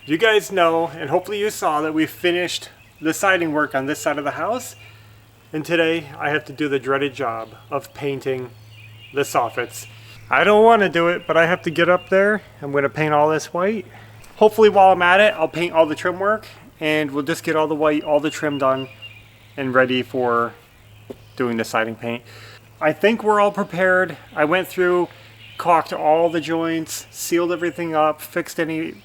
You guys know, and hopefully you saw, that we finished the siding work on this side of the house. And today I have to do the dreaded job of painting the soffits. I don't want to do it, but I have to get up there. I'm going to paint all this white. Hopefully while I'm at it, I'll paint all the trim work and we'll just get all the white, all the trim done and ready for doing the siding paint. I think we're all prepared. I went through, caulked all the joints, sealed everything up, fixed any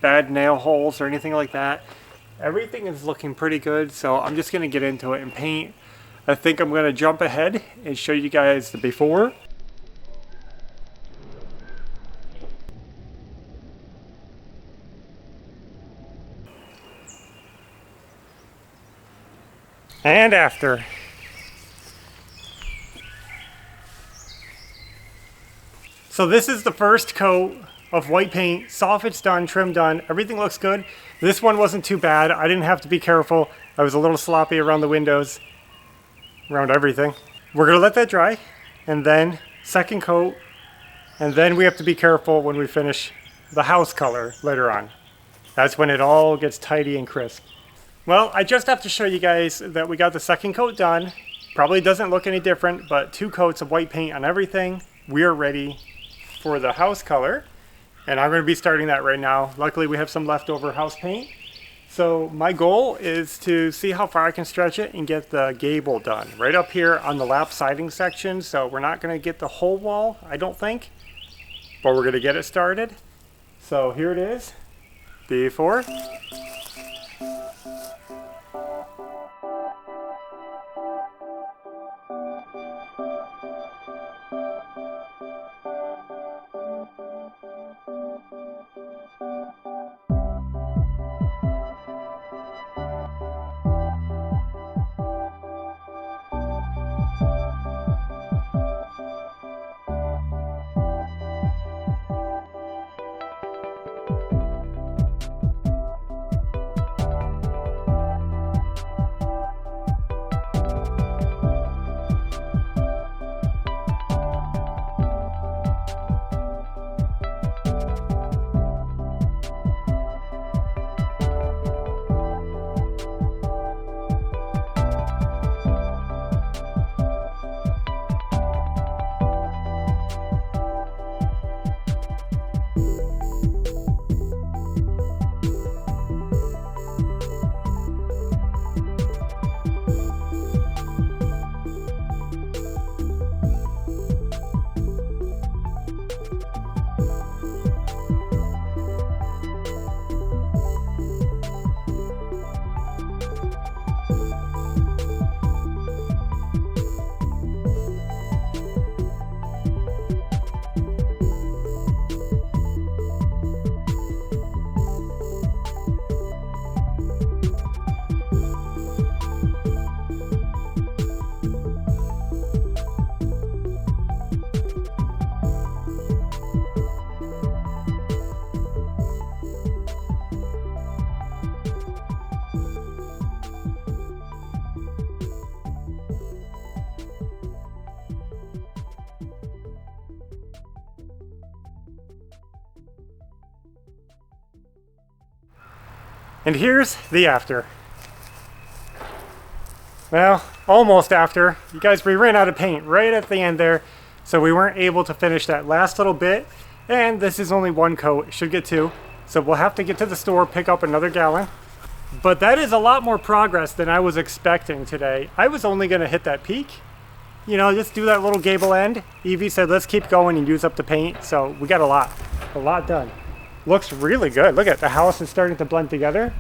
bad nail holes or anything like that. Everything is looking pretty good, so I'm just going to get into it and paint. I think I'm going to jump ahead and show you guys the before. And after. So this is the first coat of white paint. Soffit's done, trim done, everything looks good. This one wasn't too bad. I didn't have to be careful. I was a little sloppy around the windows, around everything. We're gonna let that dry, and then second coat, and then we have to be careful when we finish the house color later on. That's when it all gets tidy and crisp. Well, I just have to show you guys that we got the second coat done. Probably doesn't look any different, but 2 coats of white paint on everything. We are ready for the house color, and I'm going to be starting that right now. Luckily, we have some leftover house paint. So my goal is to see how far I can stretch it and get the gable done. Right up here on the lap siding section, so we're not going to get the whole wall, I don't think, but we're going to get it started. So here it is, before. And here's the after. Well, almost after. You guys, we ran out of paint right at the end there, so we weren't able to finish that last little bit. And this is only 1 coat, it should get 2. So we'll have to get to the store, pick up another gallon. But that is a lot more progress than I was expecting today. I was only gonna hit that peak. You know, just do that little gable end. Evie said, let's keep going and use up the paint. So we got a lot done. Looks really good. Look at the house is starting to blend together.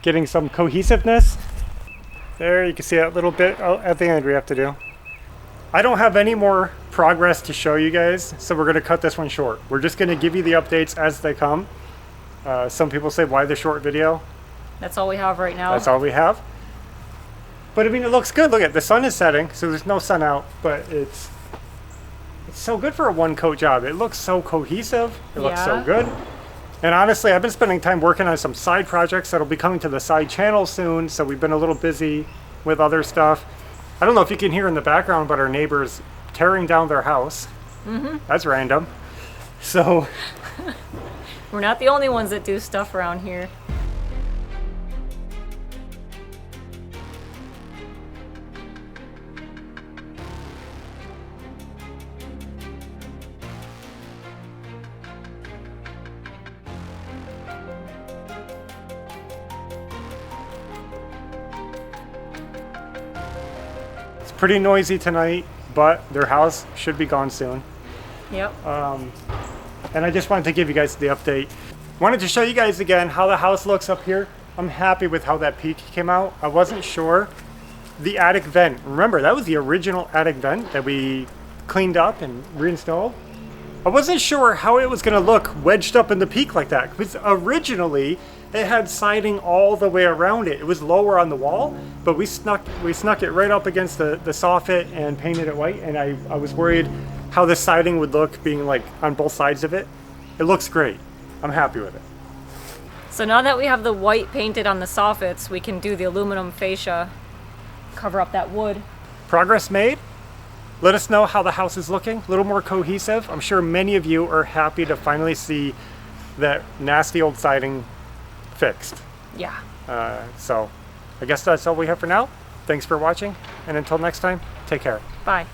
Getting some cohesiveness. There, you can see that little bit at the end we have to do. I don't have any more progress to show you guys, so we're gonna cut this one short. We're just gonna give you the updates as they come. Some people say, why the short video? That's all we have right now. That's all we have. But I mean, it looks good. Look at the sun is setting, so there's no sun out, but it's so good for a 1 coat job. It looks so cohesive. It looks so good. And honestly, I've been spending time working on some side projects that'll be coming to the side channel soon, so we've been a little busy with other stuff. I don't know if you can hear in the background, but our neighbor's tearing down their house. Mm-hmm. That's random. So We're not the only ones that do stuff around here. It's pretty noisy tonight, but their house should be gone soon. Yep. And I just wanted to give you guys the update. Wanted to show you guys again how the house looks up here. I'm happy with how that peak came out. I wasn't sure. The attic vent, remember that was the original attic vent that we cleaned up and reinstalled. I wasn't sure how it was gonna look wedged up in the peak like that, because originally it had siding all the way around it. It was lower on the wall, but we snuck it right up against the soffit and painted it white, and I was worried how the siding would look being like on both sides of it. It looks great. I'm happy with it. So now that we have the white painted on the soffits, we can do the aluminum fascia, cover up that wood. Progress made. Let us know how the house is looking. A little more cohesive. I'm sure many of you are happy to finally see that nasty old siding fixed. Yeah. So I guess that's all we have for now. Thanks for watching, and until next time, take care. Bye.